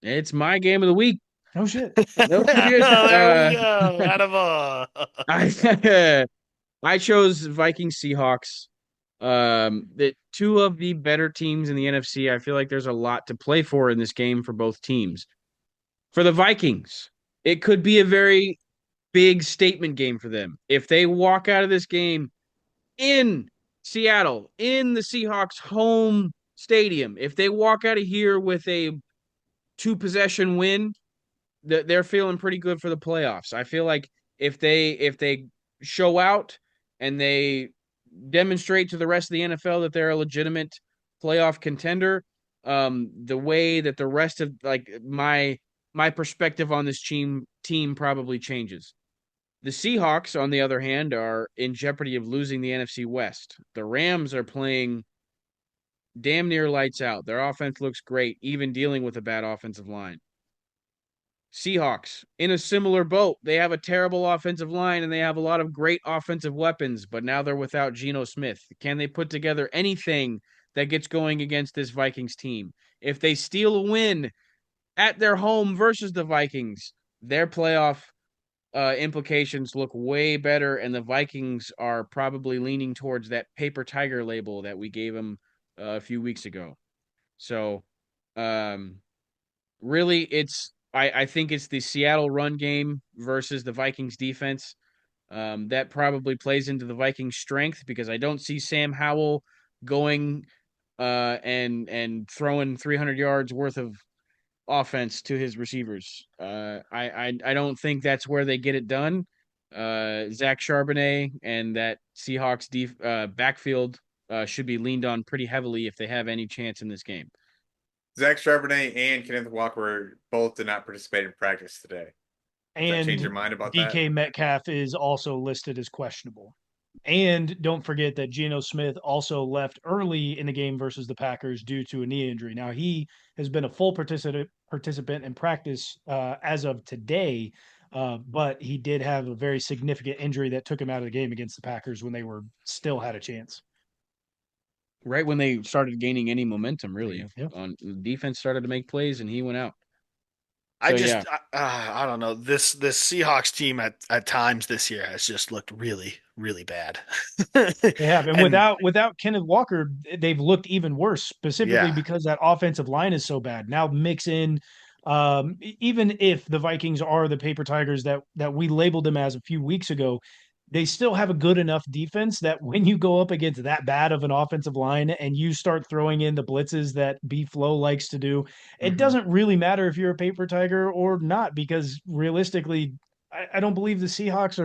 It's my game of the week. Oh shit. No shit. There we go. Out of I I chose Vikings Seahawks. That two of the better teams in the NFC. I feel like there's a lot to play for in this game for both teams. For the Vikings, it could be a very big statement game for them. If they walk out of this game in Seattle, in the Seahawks home stadium, if they walk out of here with a two possession win, they're feeling pretty good for the playoffs. I feel like if they show out and they demonstrate to the rest of the NFL that they're a legitimate playoff contender, the way that the rest of like my perspective on this team probably changes. The Seahawks, on the other hand, are in jeopardy of losing the NFC West. The Rams are playing damn near lights out. Their offense looks great, even dealing with a bad offensive line. Seahawks in a similar boat. They have a terrible offensive line and they have a lot of great offensive weapons, but now they're without Geno Smith. Can they put together anything that gets going against this Vikings team? If they steal a win at their home versus the Vikings, their playoff implications look way better, and the Vikings are probably leaning towards that paper tiger label that we gave them a few weeks ago. So, um, really, I think it's the Seattle run game versus the Vikings defense. That probably plays into the Vikings' strength because I don't see Sam Howell going and throwing 300 yards worth of offense to his receivers. I don't think that's where they get it done. Zach Charbonnet and that Seahawks backfield should be leaned on pretty heavily if they have any chance in this game. Zach Charbonnet and Kenneth Walker both did not participate in practice today. Does that change And your mind about that? DK Metcalf is also listed as questionable. And don't forget that Geno Smith also left early in the game versus the Packers due to a knee injury. Now he has been a full participant in practice as of today, but he did have a very significant injury that took him out of the game against the Packers when they were still had a chance. Right when they started gaining any momentum, There you really, go. Yeah. on the defense started to make plays and he went out. I So yeah, just I don't know, this Seahawks team at times this year has just looked really bad. They have, and And without Kenneth Walker, they've looked even worse. Specifically yeah, because that offensive line is so bad. Now mix in, even if the Vikings are the paper tigers that we labeled them as a few weeks ago, they still have a good enough defense that when you go up against that bad of an offensive line and you start throwing in the blitzes that B Flow likes to do, it hmm doesn't really matter if you're a paper tiger or not because realistically, I don't believe the Seahawks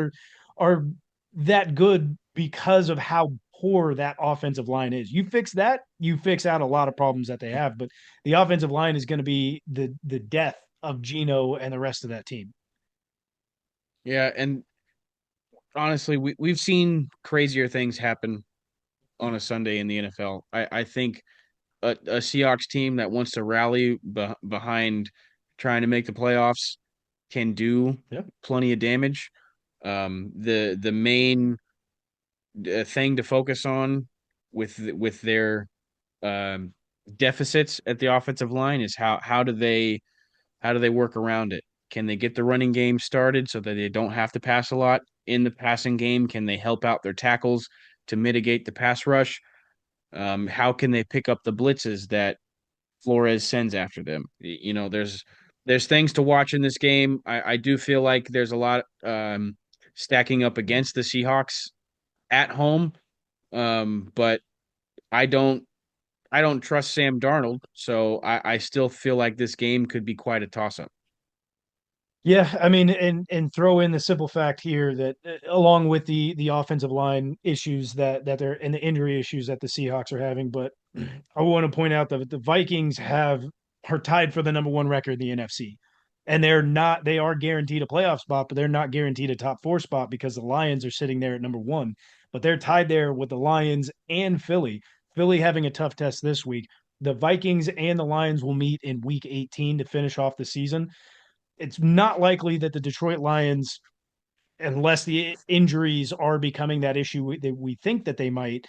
are that good because of how poor that offensive line is. You fix that, you fix out a lot of problems that they have. But the offensive line is going to be the death of Geno and the rest of that team. yeah, and honestly, we've seen crazier things happen on a Sunday in the NFL. I think a Seahawks team that wants to rally behind trying to make the playoffs can do Yeah. plenty of damage. The main thing to focus on with their um, deficits at the offensive line is how do they work around it? Can they get the running game started so that they don't have to pass a lot in the passing game? Can they help out their tackles to mitigate the pass rush? How can they pick up the blitzes that Flores sends after them? There's things to watch in this game. I do feel like there's a lot stacking up against the Seahawks at home, but I don't I don't trust Sam Darnold, so I still feel like this game could be quite a toss up. Yeah, I mean, and throw in the simple fact here that along with the offensive line issues that they're and the injury issues that the Seahawks are having, but I want to point out that the Vikings have are tied for the number one record in the NFC. And they are guaranteed a playoff spot, but they're not guaranteed a top four spot because the Lions are sitting there at number one. But they're tied there with the Lions and Philly. Philly having a tough test this week. The Vikings and the Lions will meet in week 18 to finish off the season. It's not likely that the Detroit Lions, unless the injuries are becoming that issue that we think that they might,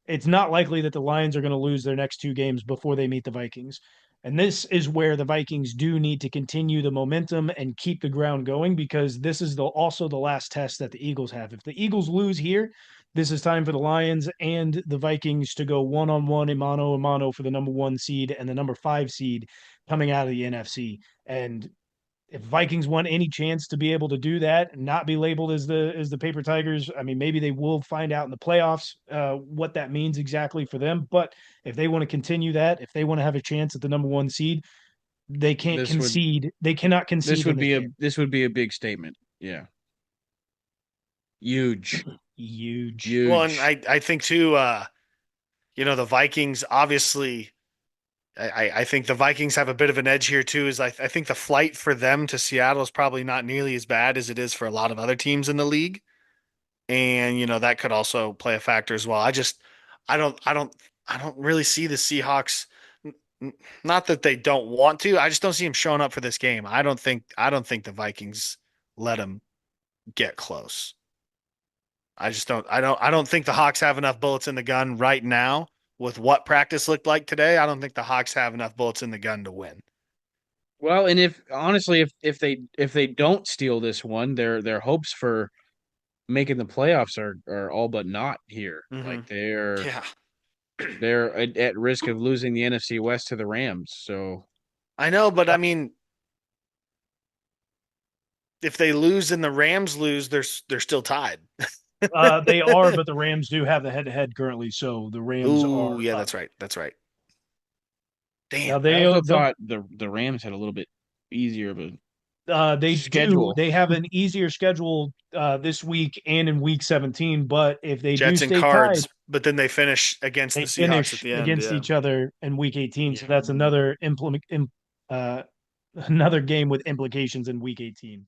it's not likely that the Lions are going to lose their next two games before they meet the Vikings. And this is where the Vikings do need to continue the momentum and keep the ground going, because this is also the last test that the Eagles have. If the Eagles lose here, this is time for the Lions and the Vikings to go one-on-one, a mano for the number 1 seed and the number 5 seed coming out of the NFC. And if Vikings want any chance to be able to do that and not be labeled as the paper tigers, I mean, maybe they will find out in the playoffs what that means exactly for them. But if they want to continue that, if they want to have a chance at the number 1 seed, they can't This would concede. They cannot concede in this game. this would be a big statement. Yeah. Huge. Huge. Well, and Huge. I think too, the Vikings obviously. I think the Vikings have a bit of an edge here too. Is I think the flight for them to Seattle is probably not nearly as bad as it is for a lot of other teams in the league, and that could also play a factor as well. I don't I don't I don't really see the Seahawks. Not that they don't want to. I just don't see them showing up for this game. I don't think the Vikings let them get close. I just don't. I don't think the Hawks have enough bullets in the gun right now with what practice looked like today. I don't think the Hawks have enough bullets in the gun to win. Well, and if honestly, if they don't steal this one, their hopes for making the playoffs are all but not here. Mm-hmm. Like they're Yeah, they're at risk of losing the NFC West to the Rams. So I know, but I mean, if they lose and the Rams lose, they're still tied. They are, but the Rams do have the head-to-head currently, so the Rams are Ooh, yeah, up. that's right. That's right. Now Damn. I also they'll thought the Rams had a little bit easier of a they do. schedule. They have an easier schedule this week and in week 17. But if they do Jets and stay tied, Cards, but then they finish against the they Seahawks at finish the end. against Yeah. each other in week 18. So that's another uh, another game with implications in week 18.